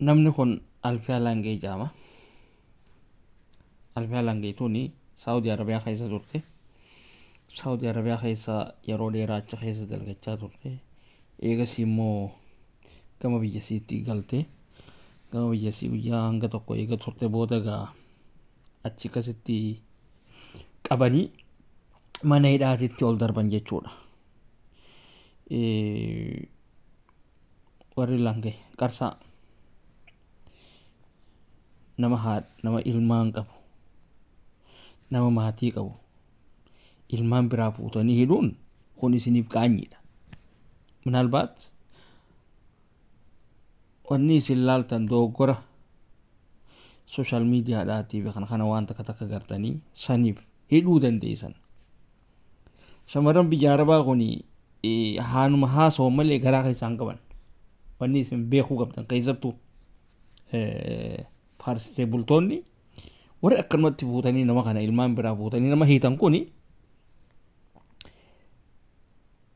namni kun Alfiyaa Langee jedhama. Alfiyaa Langee tuni Saawudii Arabiyaa keessa turte. Saawudii Arabiyaa keessa yeroo dheeraa achi keessa dalgachaa turte. Eegas immoo gama biyyasiitti galte. Gama biyyasii guyyaa hanga tokko eega turte booda gaa achi akkasitti qabanii mana hidhaatitti ol darban jechuudha. Warri Langee qarsaa nama ilmaan qabu, nama maatii qabu, ilmaan biraa fuutanii hidhuun kun isiniif qaanyiidha. Minaalbaat wanni isin laaltan dogoggora sooshaal miidiyaadhaatii fi kana waan takka gartanii saniif hidhuu dandeessan. Shamarran biyya Arabaa kun haanuma haasoo malee garaa keessaan qaban. Wanni isin beekuu qabdan keessattuu paarsitee bultoonni warri akkanumatti fuutanii nama kana ilmaan biraa fuutanii nama hiitan kuni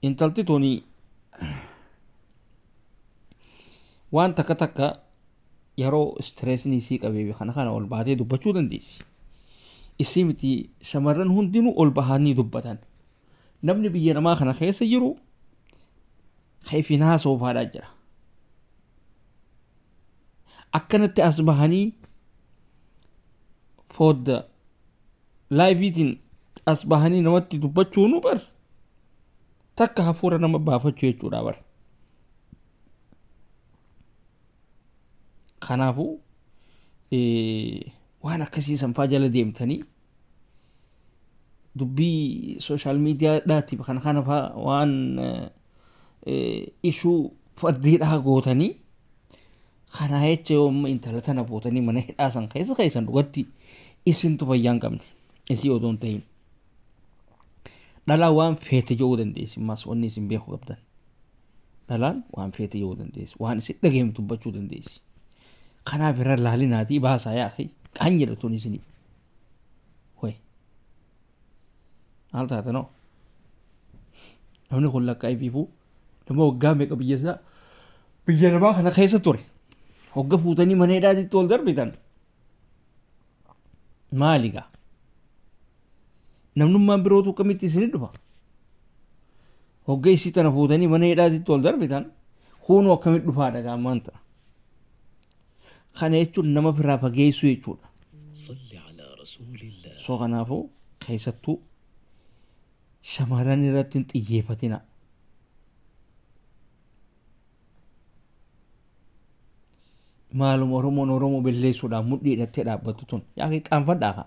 intalti tuni waan takka yeroo stressni isii qabee kana ol baatee dubbachuu dandeessi. Isii miti shamarran hundinuu ol bahanii dubbatan. Namni biyya namaa kana keessa jiru xeefinaa soofaadhaa jira. Akkanatti as bahanii fodda laayiviitiin as bahanii namatti dubbachuu nu bar takka hafuura nama baafachuu jechuudha bar. Kanaafuu waan akkasii sanfaa jala deemtanii dubbii sooshaal miidiyaadhaatiif kana faa waan ishuu fardiidhaa gootanii kanaa jecha yoomma intala tana fuutanii mana hidhaasan keessan dhugatti isintu fayyaan qabne isii odoon ta'in dhalaa waan feete jedhuu dandeessi. Mas wanni isin beekuu qabdan dhalaan waan feete jedhuu dandeessi, waan isin dhageemu dubbachuu dandeessi. Kanaaf irra laalinaatii baasaa yaaqi qaan jedhatuun isiniif way maal taatanoo namni kun lakkaa ifiifuu nama waggaa meeqa biyya namaa kana keessa ture. Hogga fuutanii mana hidhaatitti ol darbitan maaligaa namnummaan birootu akkamitti isinii dhufa? Hogga isii tana fuutanii mana hidhaatitti ol darbitan huunuu akkamitti dhufaa dhagaa maanta? Kana jechuun nama biraa fageessuu jechuudha. So kanaafuu keessattuu shamarran irratti hin xiyyeeffatina. Maalum Oromoo balleessuudhaan mudhii hidhattee dhaabbattu tun yaaqii qaanfadhaa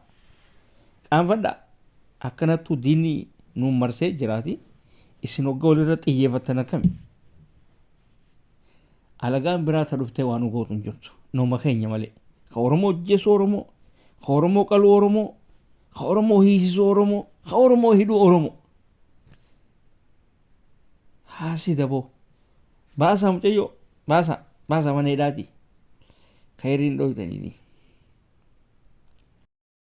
akkanattuu diinni nuun marsee jiraati. Isin hogga walirra xiyyeeffattan akkami? Alagaan biraa ta dhuftee waan nu gootu hin jirtu. Nooma keenya malee ka Oromoo hojjeessu Oromoo, ka Oromoo qaluu Oromoo, ka Oromoo hiisisu Oromoo, ka Oromoo hidhuu Oromoo. Haasi daboo baasaa mucayyoo baasaa mana hidhaati. Khayriin dhoytanii